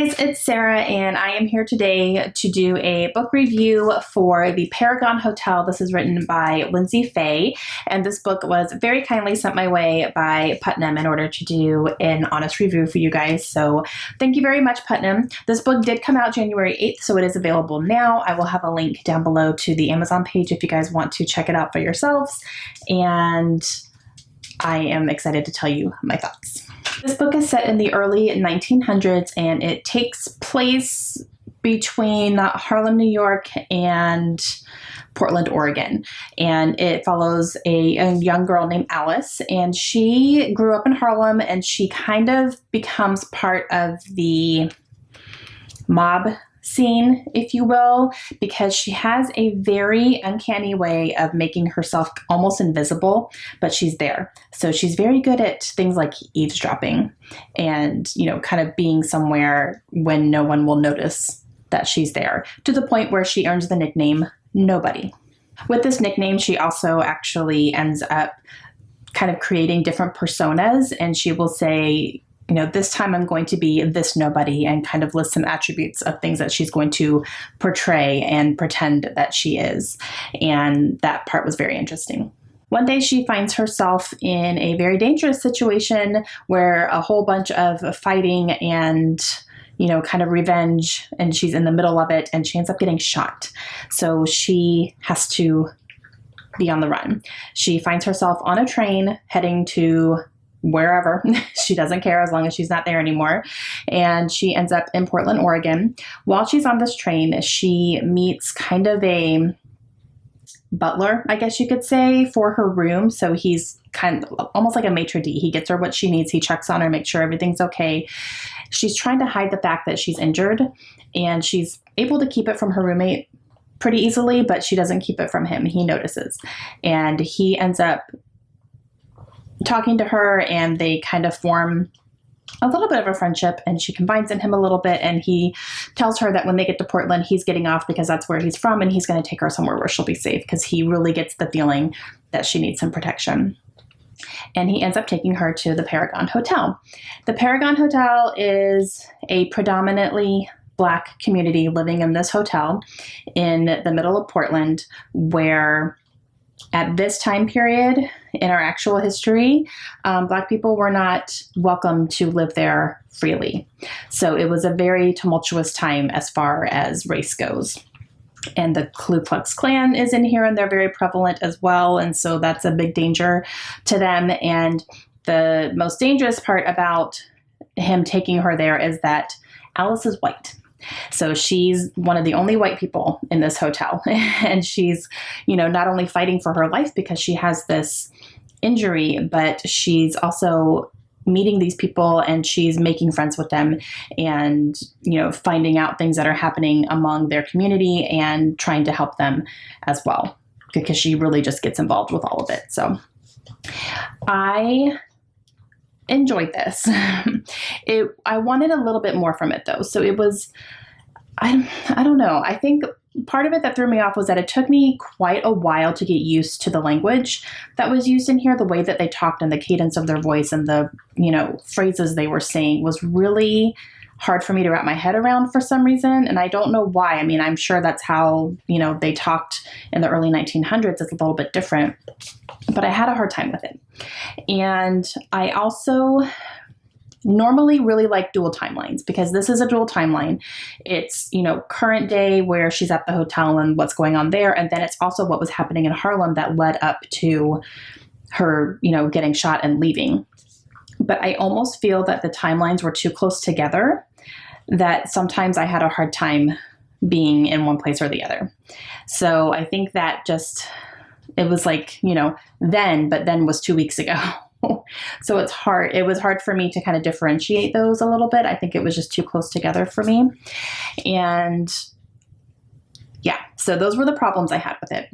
guys, it's Sarah, and I am here today to do a book review for the Paragon Hotel. This is written by Lyndsay Faye, and this book was very kindly sent my way by Putnam in order to do an honest review for you guys. So thank you very much, Putnam. This book did come out January 8th, so it is available now. I will have a link down below to the Amazon page if you guys want to check it out for yourselves, and I am excited to tell you my thoughts. This book is set in the early 1900s, and it takes place between Harlem, New York, and Portland, Oregon. And it follows a young girl named Alice, and she grew up in Harlem, and she kind of becomes part of the mob scene, if you will, because she has a very uncanny way of making herself almost invisible, but she's there. So she's very good at things like eavesdropping and, kind of being somewhere when no one will notice that she's there, to the point where she earns the nickname Nobody. With this nickname, she also actually ends up kind of creating different personas, and she will say, this time I'm going to be this nobody, and kind of list some attributes of things that she's going to portray and pretend that she is. And that part was very interesting. One day she finds herself in a very dangerous situation where a whole bunch of fighting and kind of revenge, and she's in the middle of it, and she ends up getting shot. So she has to be on the run. She finds herself on a train heading to wherever. She doesn't care as long as she's not there anymore. And she ends up in Portland, Oregon. While she's on this train, she meets kind of a butler, I guess you could say, for her room. So he's kind of almost like a maitre d'. He gets her what she needs. He checks on her, makes sure everything's okay. She's trying to hide the fact that she's injured, and she's able to keep it from her roommate pretty easily, but she doesn't keep it from him. He notices, and he ends up talking to her, and they kind of form a little bit of a friendship, and she confides in him a little bit, and he tells her that when they get to Portland, he's getting off because that's where he's from, and he's going to take her somewhere where she'll be safe, because he really gets the feeling that she needs some protection. And he ends up taking her to the Paragon Hotel. The Paragon Hotel is a predominantly Black community living in this hotel in the middle of Portland, where at this time period in our actual history, Black people were not welcome to live there freely. So it was a very tumultuous time as far as race goes. And the Ku Klux Klan is in here, and they're very prevalent as well. And so that's a big danger to them. And the most dangerous part about him taking her there is that Alice is white. So she's one of the only white people in this hotel. And she's, not only fighting for her life because she has this injury, but she's also meeting these people, and she's making friends with them, and, finding out things that are happening among their community and trying to help them as well, because she really just gets involved with all of it. So I enjoyed this. I wanted a little bit more from it though. So it was, I don't know. I think part of it that threw me off was that it took me quite a while to get used to the language that was used in here. The way that they talked and the cadence of their voice and the, phrases they were saying was really hard for me to wrap my head around for some reason. And I don't know why. I mean, I'm sure that's how, they talked in the early 1900s. It's a little bit different, but I had a hard time with it. And I also normally really like dual timelines, because this is a dual timeline. It's, current day where she's at the hotel and what's going on there. And then it's also what was happening in Harlem that led up to her, getting shot and leaving. But I almost feel that the timelines were too close together, that sometimes I had a hard time being in one place or the other. So I think that it was like, then, but then was 2 weeks ago. So it's hard. It was hard for me to kind of differentiate those a little bit. I think it was just too close together for me. And yeah, so those were the problems I had with it.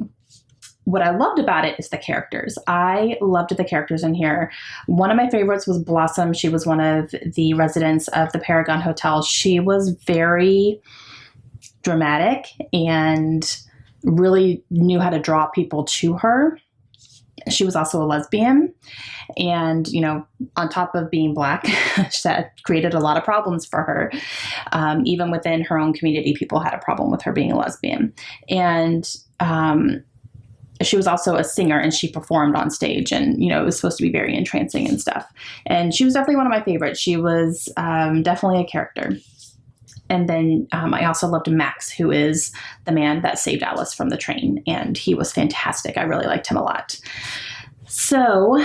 What I loved about it is the characters. I loved the characters in here. One of my favorites was Blossom. She was one of the residents of the Paragon Hotel. She was very dramatic and really knew how to draw people to her. She was also a lesbian, and, you know, on top of being Black, that created a lot of problems for her. Even within her own community, people had a problem with her being a lesbian. And she was also a singer, and she performed on stage, and, you know, it was supposed to be very entrancing and stuff. And she was definitely one of my favorites. She was definitely a character. And then I also loved Max, who is the man that saved Alice from the train. And he was fantastic. I really liked him a lot. So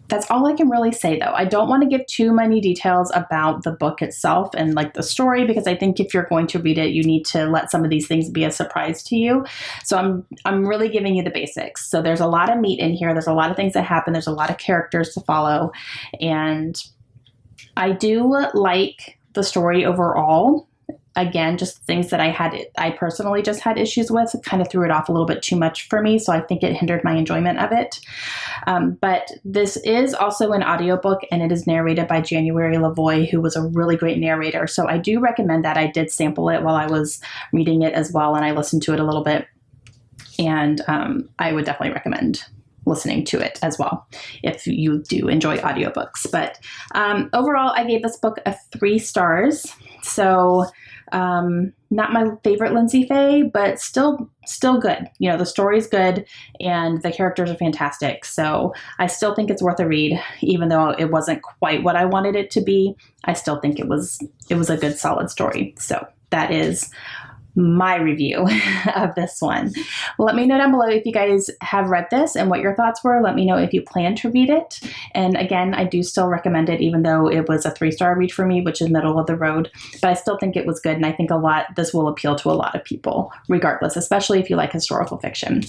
that's all I can really say, though. I don't want to give too many details about the book itself and like the story, because I think if you're going to read it, you need to let some of these things be a surprise to you. So I'm really giving you the basics. So there's a lot of meat in here. There's a lot of things that happen. There's a lot of characters to follow. And I do like the story overall. Again, just things that I personally just had issues with, kind of threw it off a little bit too much for me. So I think it hindered my enjoyment of it. But this is also an audiobook, and it is narrated by January Lavoie, who was a really great narrator. So I do recommend that. I did sample it while I was reading it as well, and I listened to it a little bit. And I would definitely recommend listening to it as well if you do enjoy audiobooks. But overall, I gave this book a 3 stars. So not my favorite Lyndsay Faye, but still good. You know, the story's good and the characters are fantastic. So I still think it's worth a read, even though it wasn't quite what I wanted it to be. I still think it was a good, solid story. So that is my review of this one. Let me know down below if you guys have read this and what your thoughts were. Let me know if you plan to read it. And again, I do still recommend it, even though it was a 3-star read for me, which is middle of the road, but I still think it was good. And I think this will appeal to a lot of people regardless, especially if you like historical fiction.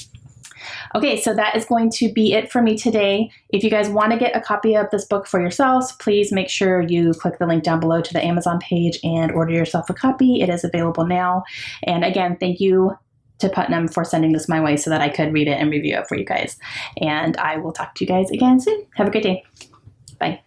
Okay, so that is going to be it for me today. If you guys want to get a copy of this book for yourselves, please make sure you click the link down below to the Amazon page and order yourself a copy. It is available now. And again, thank you to Putnam for sending this my way so that I could read it and review it for you guys. And I will talk to you guys again soon. Have a great day. Bye.